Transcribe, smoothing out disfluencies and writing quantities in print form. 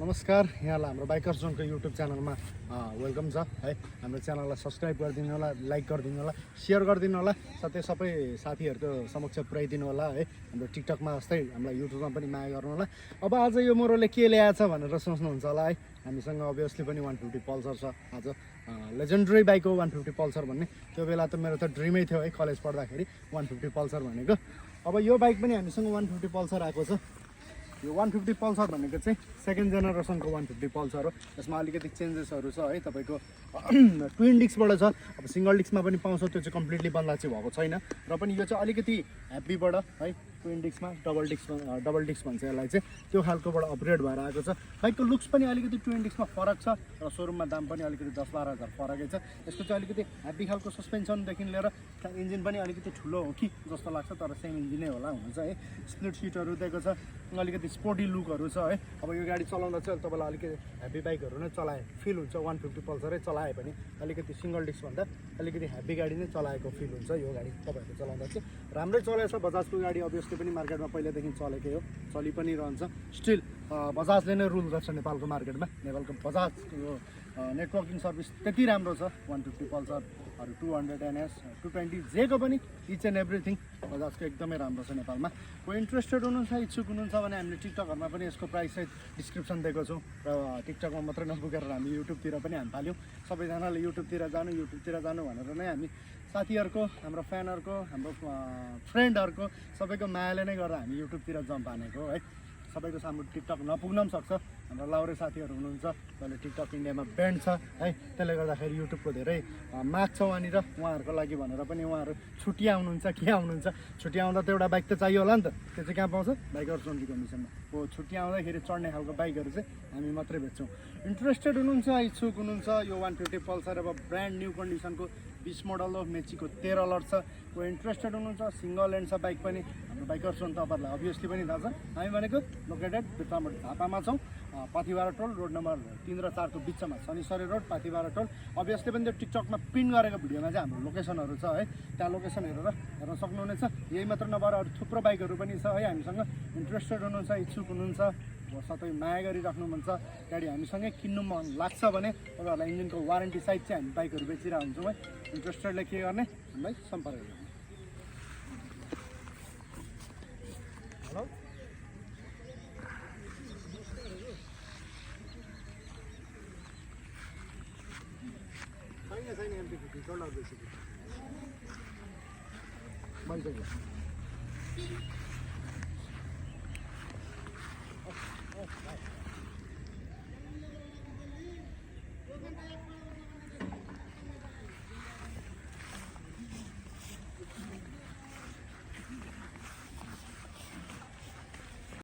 नमस्कार, यहाँलाई हाम्रो बाइकर्स जोनको युट्युब च्यानलमा वेलकम छ है। हाम्रो च्यानललाई सब्सक्राइब गरिदिनु होला, लाइक गरिदिनु होला, सेयर गरिदिनु होला, साथै सबै साथीहरूको समक्ष पुर्याइदिनु होला है। हाम्रो टिकटकमा जस्तै हामीलाई युट्युबमा पनि माया गर्नु होला। अब आज यो मोरोले के ल्याएछ भनेर सोच्नुहुन्छ होला है। हामीसँग अभियसली पनि 150 पल्सर छ। आज लेजेन्डरी बाइक हो 150 पल्सर भन्ने। त्यो बेला त मेरो त ड्रिमै थियो है, कलेज पढ्दाखेरि 150 पल्सर भनेको। अब यो बाइक पनि हामीसँग 150 पल्सर आएको छ। यो 150 पल्सर भनेको चाहिँ सेकेन्ड जेनेरेसनको 150 पल्सर हो। यसमा अलिकति चेन्जेसहरू छ है। तपाईँको ट्विन डिस्कबाट छ। अब सिङ्गल डिस्कमा पनि पाउँछ, त्यो चाहिँ कम्प्लिटली बन्दा चाहिँ भएको छैन। र पनि यो चाहिँ अलिकति ह्याप्पीबाट है, ट्विन डिस्कमा डबल डिस्क भन्छ यसलाई चाहिँ, त्यो खालकोबाट अपग्रेड भएर आएको छ। बाइकको लुक्स पनि अलिकति ट्विन डिस्कमा फरक छ र सोरुममा दाम पनि अलिकति 10-12 हजार फरकै छ। यसको चाहिँ अलिकति ह्याप्पी खालको सस्पेन्सनदेखि लिएर इन्जिन पनि अलिकति ठुलो हो कि जस्तो लाग्छ, तर सेम इन्जिनै होला हुन्छ है। स्प्लिट सिटहरू दिएको छ, अलिकति स्पोर्टी लुकहरू छ है। अब यो गाडी चलाउँदा चाहिँ तपाईँलाई अलिकति ह्याप्पी बाइकहरू नै चलाए फिल हुन्छ। 150 पल्सरै चलाए पनि अलिकति सिङ्गल डिस्कभन्दा अलिकति ह्याप्पी गाडी नै चलाएको फिल हुन्छ। यो गाडी तपाईँहरूले चलाउँदा चाहिँ राम्रै चलाएछ। बजाजको गाडी अभियसली पनि मार्केटमा पहिल्यैदेखि चलेकै हो, चलि पनि रहन्छ। स्टिल बजाजले नै रुल गर्छ नेपालको मार्केटमा। नेपालको बजाजको नेटवर्किङ सर्भिस त्यति राम्रो छ। 150 पल्सरहरू 200 NS 220 जेको पनि इच एन्ड एभ्रिथिङ बजाजको एकदमै राम्रो छ नेपालमा। कोही इन्ट्रेस्टेड हुनुहुन्छ, इच्छुक हुनुहुन्छ भने हामीले टिकटकहरूमा पनि यसको प्राइस सहित डिस्क्रिप्सन दिएको छौँ। र टिकटकमा मात्रै नपुगेर हामी युट्युबतिर पनि हामी थाल्यौँ। सबैजनाले युट्युबतिर जानु भनेर नै हामी साथीहरूको, हाम्रो फ्यानहरूको, हाम्रो फ्रेन्डहरूको सबैको मायाले नै गर्दा हामी युट्युबतिर जम्प हानेको है। सबैको सामु टिकटक नपुग्न पनि सक्छ। हाम्रो लाउरे साथीहरू हुनुहुन्छ, जसले टिकटक इन्डियामा ब्यान्ड छ है। त्यसले गर्दाखेरि युट्युबको धेरै माग छ वहाँनिर, उहाँहरूको लागि भनेर पनि उहाँहरू छुट्टी आउनुहुन्छ के आउनुहुन्छ। छुट्टी आउँदा त एउटा बाइक त चाहियो होला नि त, त्यो चाहिँ कहाँ पाउँछ? बाइकर्स जोनको कमिसनमा हो। छुट्टी आउँदाखेरि चढ्ने खालको बाइकहरू चाहिँ हामी मात्रै बेच्छौँ। इन्ट्रेस्टेड हुनुहुन्छ, इच्छुक हुनुहुन्छ, यो 150 पल्सर अब ब्रान्ड न्यू कन्डिसनको 20 मोडल हो, मेचीको 13 लट छ। कोही इन्ट्रेस्टेड हुनुहुन्छ, सिङ्गल ह्यान्ड छ बाइक पनि, हाम्रो बाइकर्स जोन तपाईँहरूलाई अभियसली पनि थाहा छ। हामी भनेको लोकेटेड बिर्तामोड झापामा छौँ। पाथिबारा टोल रोड नम्बर 3 र 4 को बिचमा शनिसरी रोड पाथिबारा टोल। अभियसली पनि त्यो टिकटकमा पिन गरेको भिडियोमा चाहिँ हाम्रो लोकेसनहरू छ है। त्यहाँ लोकेसन हेरेर हेर्न सक्नुहुनेछ। यही मात्र नभएर अरू थुप्रो बाइकहरू पनि छ है हामीसँग। इन्ट्रेस्टेड हुनुहुन्छ, इच्छुक हुनुहुन्छ, सबै माया गरिराख्नुहुन्छ, गाडी हामीसँगै किन्नु मन लाग्छ भने तपाईँहरूलाई इन्जिनको वारेन्टी सहित चाहिँ हामी बाइकहरू बेचिरहेको हुन्छौँ है। इन्ट्रेस्टेडले के गर्ने हामीलाई सम्पर्क गर्नु। हेलो छैन एमपी डलर बेसी भइसक्यो।